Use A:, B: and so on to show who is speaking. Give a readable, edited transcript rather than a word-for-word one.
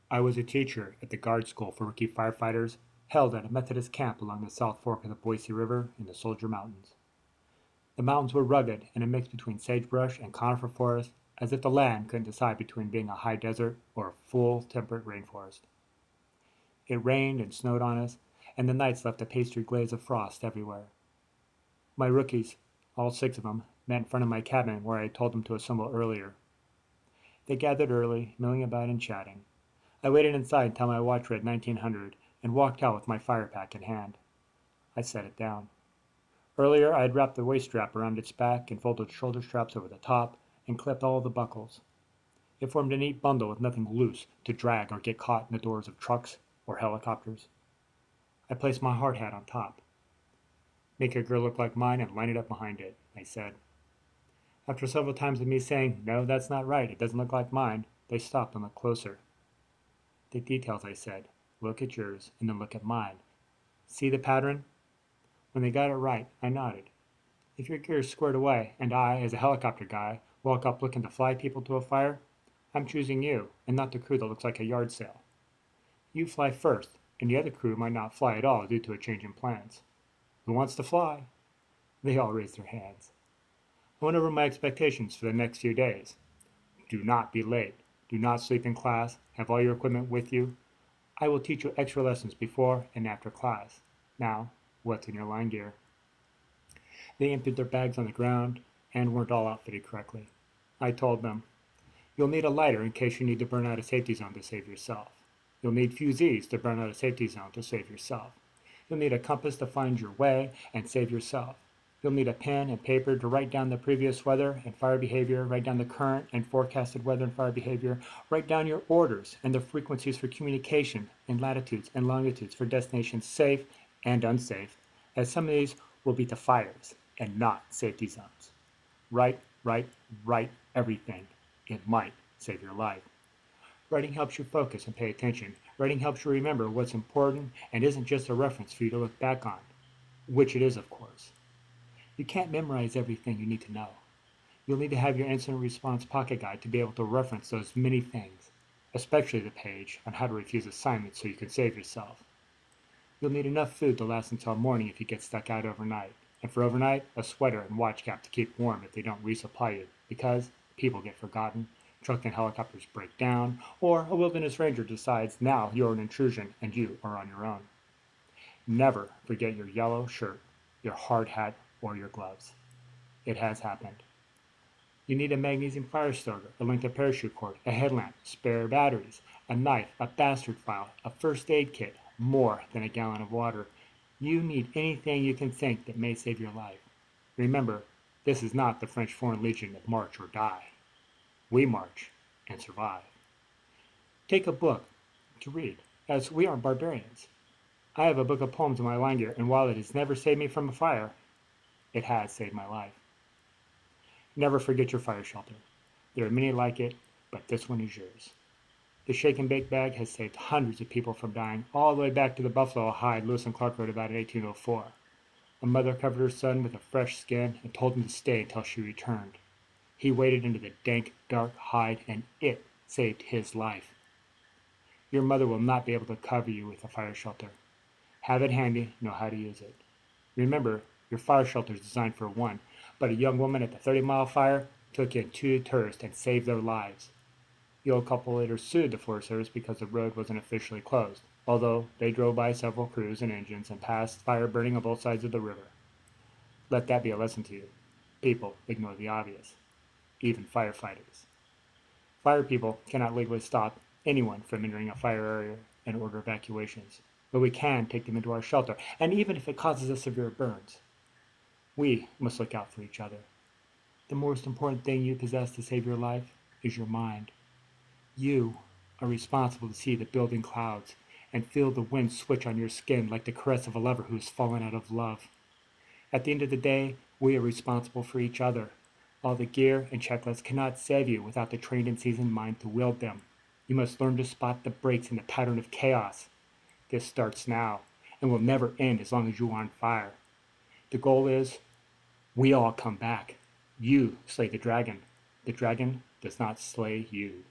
A: I was a teacher at the guard school for rookie firefighters held at a Methodist camp along the South Fork of the Boise River in the Soldier Mountains. The mountains were rugged and a mix between sagebrush and conifer forest, as if the land couldn't decide between being a high desert or a full temperate rainforest. It rained and snowed on us, and the nights left a pastry glaze of frost everywhere. My rookies, all six of them, met in front of my cabin where I had told them to assemble earlier. They gathered early, milling about and chatting. I waited inside until my watch read 1900 and walked out with my fire pack in hand. I set it down. Earlier I had wrapped the waist strap around its back and folded shoulder straps over the top and clipped all the buckles. It formed a neat bundle with nothing loose to drag or get caught in the doors of trucks or helicopters. I placed my hard hat on top. "Make your gear look like mine and line it up behind it," I said. After several times of me saying, "No, that's not right, it doesn't look like mine," they stopped and looked closer. "The details," I said. "Look at yours, and then look at mine. See the pattern?" When they got it right, I nodded. "If your gear is squared away, and I, as a helicopter guy, walk up looking to fly people to a fire, I'm choosing you, and not the crew that looks like a yard sale. You fly first, and the other crew might not fly at all due to a change in plans. Who wants to fly?" They all raised their hands. I went over my expectations for the next few days. Do not be late. Do not sleep in class. Have all your equipment with you. I will teach you extra lessons before and after class. Now, what's in your line gear? They emptied their bags on the ground and weren't all outfitted correctly. I told them, "You'll need a lighter in case you need to burn out a safety zone to save yourself. You'll need fusees to burn out a safety zone to save yourself. You'll need a compass to find your way and save yourself. You'll need a pen and paper to write down the previous weather and fire behavior, write down the current and forecasted weather and fire behavior, write down your orders and the frequencies for communication and latitudes and longitudes for destinations safe and unsafe, as some of these will be to fires and not safety zones. Write, write, write everything. It might save your life." Writing helps you focus and pay attention. Writing helps you remember what's important and isn't just a reference for you to look back on, which it is, of course. You can't memorize everything you need to know. You'll need to have your incident response pocket guide to be able to reference those many things, especially the page on how to refuse assignments so you can save yourself. You'll need enough food to last until morning if you get stuck out overnight, and for overnight, a sweater and watch cap to keep warm if they don't resupply you, because people get forgotten, truck and helicopters break down, or a wilderness ranger decides now you're an intrusion and you are on your own. Never forget your yellow shirt, your hard hat, or your gloves. It has happened. You need a magnesium fire starter, a length of parachute cord, a headlamp, spare batteries, a knife, a bastard file, a first aid kit, more than a gallon of water. You need anything you can think that may save your life. Remember, this is not the French Foreign Legion of march or die. We march and survive. Take a book to read, as we aren't barbarians. I have a book of poems in my line gear, and while it has never saved me from a fire, it has saved my life. Never forget your fire shelter. There are many like it, but this one is yours. The shake and bake bag has saved hundreds of people from dying all the way back to the buffalo hide Lewis and Clark wrote about in 1804. A mother covered her son with a fresh skin and told him to stay until she returned. He waded into the dank, dark hide, and it saved his life. Your mother will not be able to cover you with a fire shelter. Have it handy, know how to use it. Remember, your fire shelter is designed for one, but a young woman at the 30-mile fire took in two tourists and saved their lives. The old couple later sued the Forest Service because the road wasn't officially closed, although they drove by several crews and engines and passed fire burning on both sides of the river. Let that be a lesson to you. People ignore the obvious, even firefighters. Fire people cannot legally stop anyone from entering a fire area and order evacuations, but we can take them into our shelter, and even if it causes us severe burns, we must look out for each other. The most important thing you possess to save your life is your mind. You are responsible to see the building clouds and feel the wind switch on your skin like the caress of a lover who has fallen out of love. At the end of the day, we are responsible for each other. All the gear and checklists cannot save you without the trained and seasoned mind to wield them. You must learn to spot the breaks in the pattern of chaos. This starts now and will never end as long as you are on fire. The goal is, we all come back. You slay the dragon. The dragon does not slay you.